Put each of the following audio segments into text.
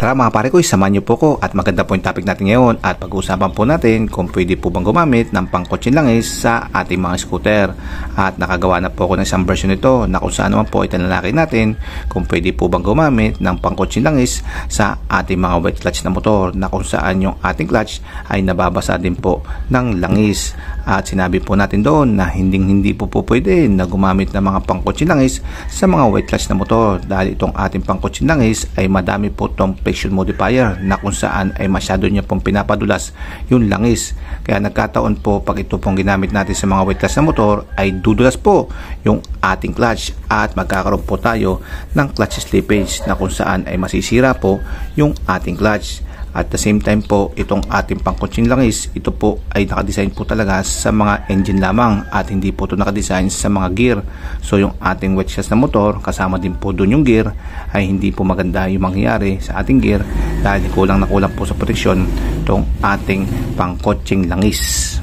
Tara mga pare ko, samahan niyo po ko at maganda po yung topic natin ngayon at pag-uusapan po natin kung pwede po bang gumamit ng pangkotse langis sa ating mga scooter. At nakagawa na po ako ng isang version nito na kung saan naman po itanalaki natin kung pwede po bang gumamit ng pangkotse langis sa ating mga wet clutch na motor, na kung saan yung ating clutch ay nababasa din po ng langis. At sinabi po natin doon na hindi po pwede na gumamit ng mga pangkotse langis sa mga wet clutch na motor, dahil itong ating pangkotse langis ay madami po itong friction modifier na kung saan ay masyado niya pong pinapadulas yung langis. Kaya nagkataon po pag ito pong ginamit natin sa mga wet clutch na motor ay dudulas po yung ating clutch at magkakaroon po tayo ng clutch slippage na kung saan ay masisira po yung ating clutch. At the same time po, itong ating pangkotseng langis, ito po ay nakadesign po talaga sa mga engine lamang at hindi po ito nakadesign sa mga gear. So yung ating wet clutch na motor, kasama din po doon yung gear, ay hindi po maganda yung mangyayari sa ating gear dahil kulang na kulang po sa proteksyon itong ating pangkotseng langis.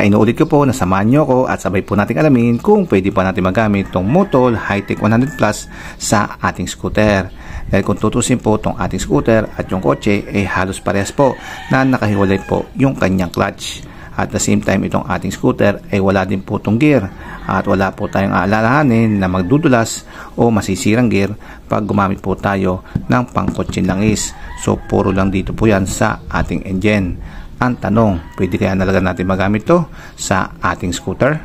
Inuulit ko po na samahan nyo ako at sabay po natin alamin kung pwede pa natin magamit itong Motol Hi-Tech 100 Plus sa ating scooter. Dahil kung tutusin po itong ating scooter at yung kotse ay halos parehas po na nakahiwalay po yung kanyang clutch. At the same time, itong ating scooter ay wala din po itong gear at wala po tayong aalalahanin na magdudulas o masisirang gear pag gumamit po tayo ng pangkotseng langis. So puro lang dito po yan sa ating engine. Ang tanong, pwede kaya nalaga natin magamit to sa ating scooter?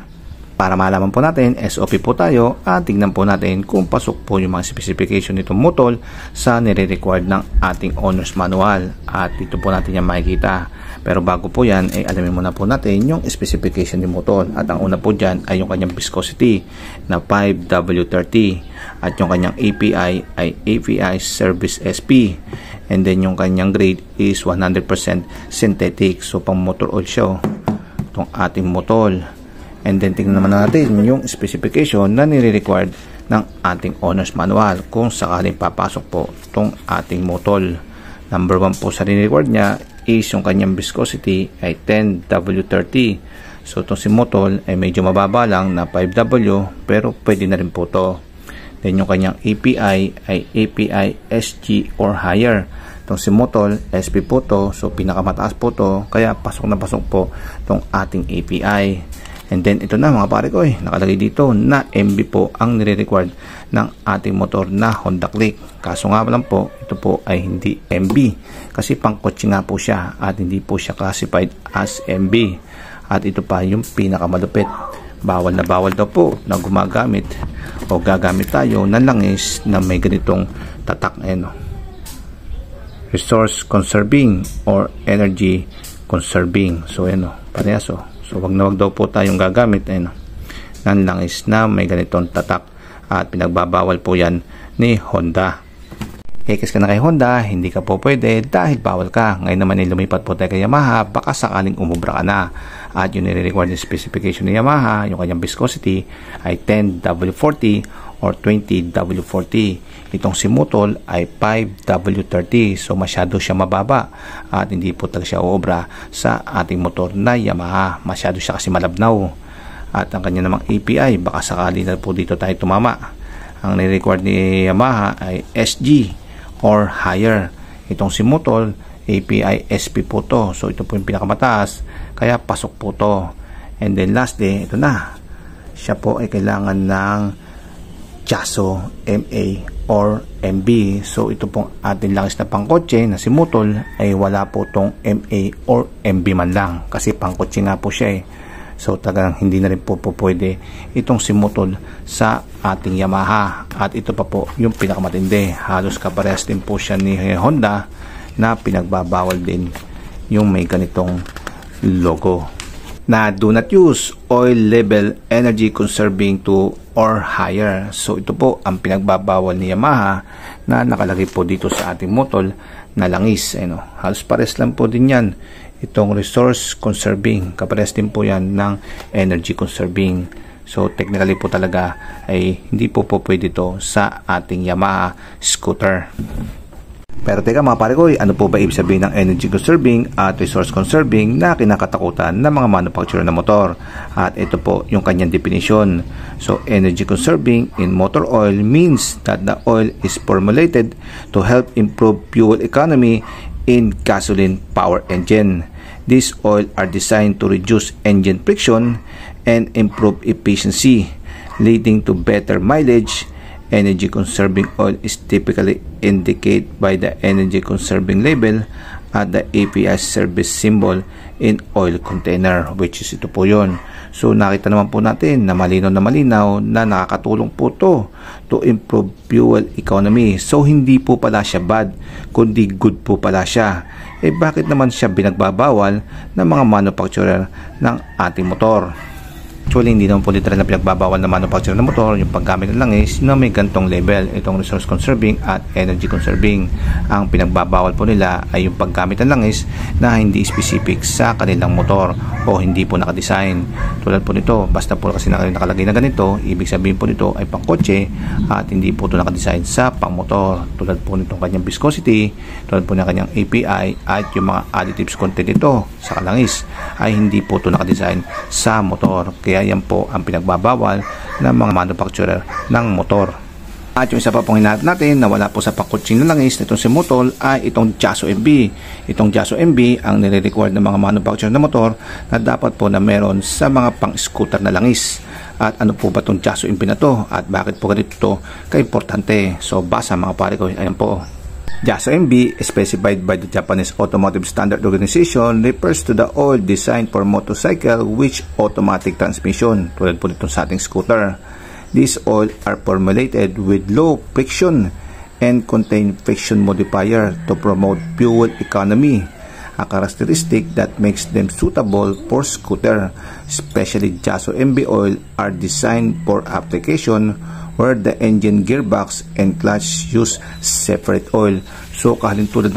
Para malaman po natin, SOP po tayo at tignan po natin kung pasok po yung mga specification nitong Motol sa nire-required ng ating owner's manual. At dito po natin yan makikita. Pero bago po yan, ay alamin muna po natin yung specification ni Motol. At ang una po dyan ay yung kanyang viscosity na 5W30. At yung kanyang API ay API Service SP. And then yung kanyang grade is 100% synthetic. So pang motor oil siya, itong ating Motol. And then tingnan naman natin yung specification na nire-required ng ating owner's manual kung sakaling papasok po itong ating Motol. Number 1 po sa nire-required niya is yung kanyang viscosity ay 10W30. So itong si Motol ay medyo mababa lang na 5W, pero pwede na rin po to. Then yung kanyang API ay API SG or higher. Itong si Motol SP po to, so pinakamataas po to, kaya pasok na pasok po itong ating API. And then ito na mga pare ko, nakalagay dito na MB po ang nire-required ng ating motor na Honda Click. Kaso nga lang po, ito po ay hindi MB kasi pangkotse nga po siya at hindi po siya classified as MB. At ito pa yung pinakamalupit. Bawal na bawal daw po na gumagamit o gagamit tayo ng langis na may ganitong tatak, resource conserving or energy conserving. So parehas. So wag na wag daw po tayong gagamit ng langis na may ganitong tatak at pinagbabawal po yan ni Honda. Kasi ka na kay Honda, hindi ka po pwede dahil bawal ka. Ngayon naman lumipat po tayo kay Yamaha, baka sakaling umubra ka na. At yung nire-required ng specification ni Yamaha, yung kanyang viscosity ay 10W40 or 20W40. Itong si Motol ay 5W30. So masyado siya mababa at hindi po talaga siya uobra sa ating motor na Yamaha. Masyado siya kasi malabnaw. At ang kanya namang API, baka sakali na po dito tayo tumama. Ang nire-required ni Yamaha ay SG or higher. Itong si Motol, API SP po to. So ito po yung pinakamataas, kaya pasok po to. And then lastly, ito na. Siya po ay kailangan ng Chaso MA or MB. So ito pong ating langis na pangkotse na si Motol ay wala po tong MA or MB man lang kasi pangkotse nga po siya So talagang hindi na rin po pwede itong si Motol sa ating Yamaha. At ito pa po yung pinakamatindi, halos kaparehas din po siya ni Honda na pinagbabawal din yung may ganitong logo na do not use oil level energy conserving to or higher. So ito po ang pinagbabawal ni Yamaha na nakalagay po dito sa ating Motol na langis. Halos pares lang po din yan. Itong resource conserving, kapares din po yan ng energy conserving. So technically po talaga ay hindi po pwede ito sa ating Yamaha scooter. Pero teka mga pare ko, ano po ba ibig sabihin ng energy conserving at resource conserving na kinakatakutan ng mga manufacturer ng motor? At ito po yung kanyang definition. So energy conserving in motor oil means that the oil is formulated to help improve fuel economy in gasoline power engine. These oil are designed to reduce engine friction and improve efficiency, leading to better mileage. Energy conserving oil is typically indicated by the energy conserving label at the API service symbol in oil container, which is ito po yun. So nakita naman po natin na malinaw na nakakatulong po to improve fuel economy. So hindi po pala siya bad, kundi good po pala siya. Bakit naman siya binagbabawal ng mga manufacturer ng ating motor? Actually, hindi naman po literal na pinagbabawal ng manufacturer ng motor yung paggamit ng langis na may gantong label, itong resource conserving at energy conserving. Ang pinagbabawal po nila ay yung paggamit ng langis na hindi specific sa kanilang motor o hindi po nakadesign. Tulad po nito, basta po kasi nakalagay na ganito, ibig sabihin po nito ay pangkotse at hindi po ito nakadesign sa pangmotor. Tulad po nitong kanyang viscosity, tulad po ng kanyang API at yung mga additives content nito sa langis ay hindi po ito nakadesign sa motor. Kaya yan po ang pinagbabawal ng mga manufacturer ng motor. At yung isa pa pong hinahanap natin na wala po sa pangkutsing na langis nitong si Motol ay itong Jiaso MB. Itong Jiaso MB ang nire-require ng mga manufacturer ng motor na dapat po na meron sa mga pang-scooter na langis. At ano po ba itong Jiaso MB na to at bakit po ganito ka-importante? So basa mga pare ko, ayan po. Jiaso MB, specified by the Japanese Automotive Standard Organization, refers to the oil designed for motorcycle with automatic transmission, tulad po nito sa ating scooter. These oil are formulated with low friction and contain friction modifier to promote fuel economy, a characteristic that makes them suitable for scooter. Especially Jiaso MB oil are designed for application where the engine, gearbox, and clutch use separate oil. So kalintulad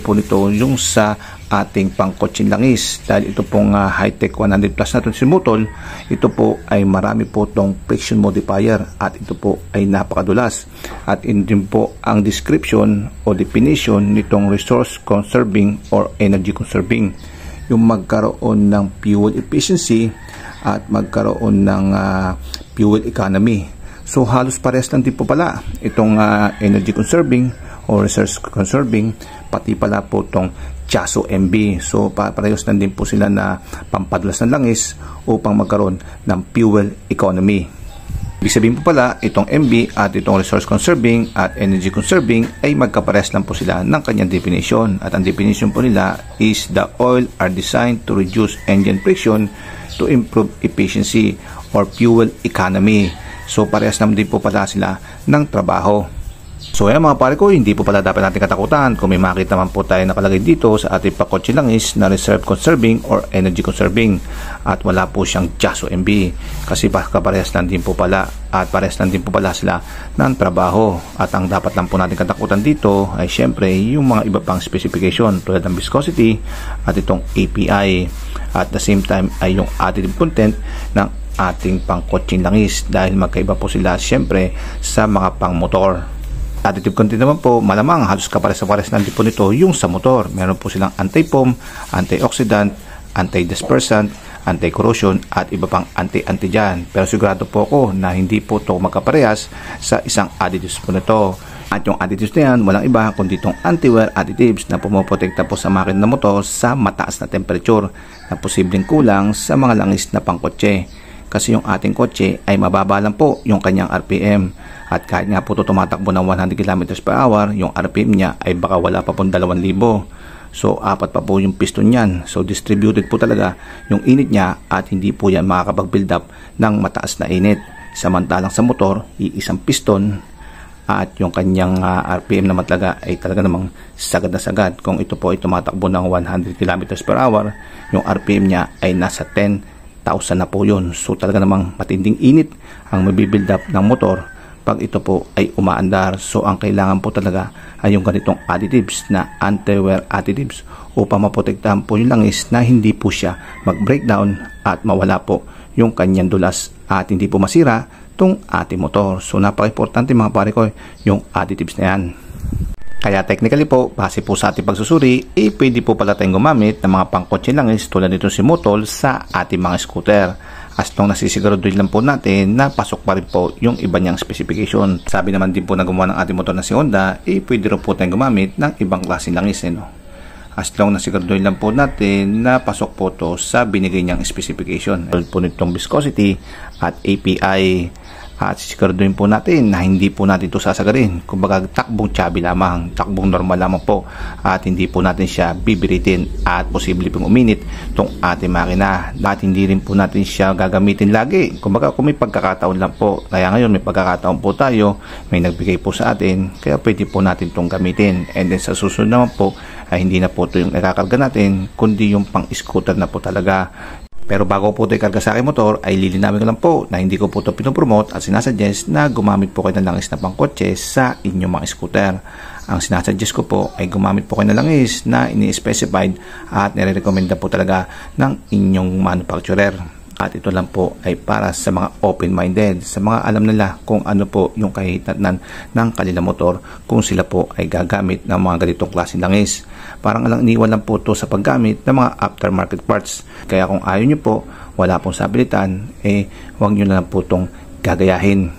po nito yung sa ating pangkotsin langis. Dahil ito pong high-tech 100 plus natin si Motol, ito po ay marami po itong friction modifier at ito po ay napakadulas. At din po ang description o definition nitong resource conserving or energy conserving. Yung magkaroon ng fuel efficiency at magkaroon ng fuel economy. So halos parehas lang din po pala itong energy conserving o resource conserving, pati pala po itong Jiaso MB. So parehas lang din po sila na pampadulas ng langis upang magkaroon ng fuel economy. Ibig sabihin po pala itong MB at itong resource conserving at energy conserving ay magkaparehas lang po sila ng kanyang definition. At ang definition po nila is the oil are designed to reduce engine friction to improve efficiency or fuel economy. So parehas naman din po pala sila ng trabaho. So ayan mga pare ko, hindi po pala dapat natin katakutan kung may makita man po tayo nakalagay dito sa ating pakotse langis na reserve conserving or energy conserving at wala po siyang Jiaso MB, kasi parehas lang din po pala at parehas lang din po pala sila ng trabaho. At ang dapat lang po natin katakutan dito ay syempre yung mga iba pang specification tulad ng viscosity at itong API at the same time ay yung additive content ng ating pangkotseng langis dahil magkaiba po sila syempre sa mga pang motor. Additive content naman po, malamang halos kapares-pares na din po nito yung sa motor. Meron po silang anti-foam, antioxidant, anti-dispersant, anti-corrosion at iba pang anti-anti dyan. Pero sigurado po ako na hindi po ito magkaparehas sa isang additives po nito. At yung additives na yan, walang iba kundi itong anti-wear additives na pumoprotekta po sa makina ng motor sa mataas na temperature na posibleng kulang sa mga langis na pangkotse. Kasi yung ating kotse ay mababa lang po yung kanyang RPM. At kahit nga po ito tumatakbo ng 100 km per hour, yung RPM niya ay baka wala pa pong 2,000. So, apat pa po yung piston niyan. So, distributed po talaga yung init niya at hindi po yan makakapag-build up ng mataas na init. Samantalang sa motor, iisang piston at yung kanyang RPM naman talaga ay talaga namang sagad na sagad. Kung ito po ay tumatakbo ng 100 km per hour, yung RPM niya ay nasa 10,000 na po yun. So talaga namang matinding init ang mabibuild up ng motor pag ito po ay umaandar. So ang kailangan po talaga ay yung ganitong additives na anti-wear additives upang maprotektahan po yung langis na hindi po siya mag-breakdown at mawala po yung kanyang dulas at hindi po masira itong ating motor. So napaka-importante mga pare ko yung additives na yan. Kaya technically po, base po sa ating pagsusuri, pwede po pala tayong gumamit ng mga pangkotse langis tulad nito si Motol sa ating mga scooter. As long nasisiguraduhin lang po natin na pasok pa rin po yung iba niyang specification. Sabi naman din po na gumawa ng ating motor na si Honda, pwede rin po tayong gumamit ng ibang klaseng langis. No? As long nasiguraduhin lang po natin na pasok po to sa binigay niyang specification. Tulad po nitong viscosity at API. At sisiguraduhin po natin na hindi po natin ito sasagarin. Kumbaga takbong chubby lamang, takbong normal lamang po. At hindi po natin siya bibiritin at posible pong uminit itong ating makina. At hindi rin po natin siya gagamitin lagi. Kumbaga kung may pagkakataon lang po. Kaya ngayon may pagkakataon po tayo, may nagbigay po sa atin. Kaya pwede po natin itong gamitin. And then sa susunod naman po ay hindi na po ito yung ikakarga natin, kundi yung pang scooter na po talaga. Pero bago po ito ikarga sa aking motor, ay lilinawin ko lang po na hindi ko po ito pinopromote at sinasuggest na gumamit po kayo ng langis na pangkotse sa inyong mga scooter. Ang sinasuggest ko po ay gumamit po kayo ng langis na ini-specified at nire-recommenda po talaga ng inyong manufacturer. At ito lang po ay para sa mga open-minded, sa mga alam nila kung ano po yung kahihinatnan ng kanilang motor kung sila po ay gagamit ng mga ganitong klaseng langis. Parang iniwan lang po ito sa paggamit ng mga aftermarket parts. Kaya kung ayaw nyo po, wala pong sabilitan, huwag nyo na lang po itong gagayahin.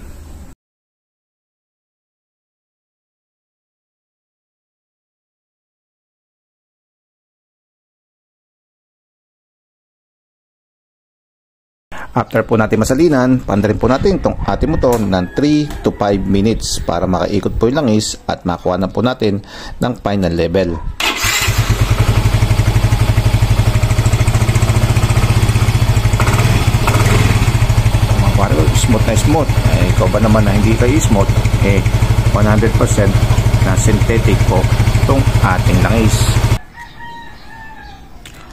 After po natin masalinan, pandarin po natin itong ating motor ng 3 to 5 minutes para makaikot po yung langis at makuha na po natin ng final level. Smooth na smooth. Ikaw ba naman na hindi kayo smooth? 100% na synthetic po itong ating langis.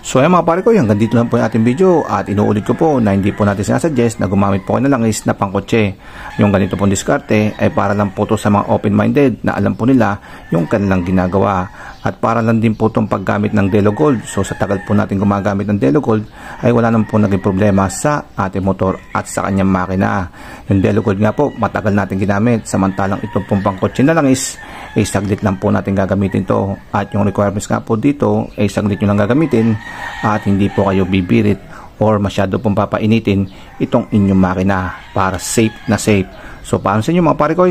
So ayan mga pare ko, hanggang dito lang po yung ating video at inuulit ko po na hindi po natin sinasuggest na gumamit po kayo ng langis na pangkotse. Yung ganito pong diskarte ay para lang po to sa mga open-minded na alam po nila yung kanilang ginagawa. At para lang din po itong paggamit ng Delo Gold. So sa tagal po natin gumagamit ng Delo Gold ay wala naman po naging problema sa ating motor at sa kanyang makina. Yung Delo Gold nga po matagal natin ginamit, samantalang itong pong pangkotse na langis ay saglit lang po natin gagamitin to. At yung requirements nga po dito ay saglit nyo lang gagamitin at hindi po kayo bibirit or masyado pong papainitin itong inyong makina para safe na safe. So paano sa inyo mga pare ko?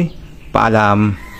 Paalam!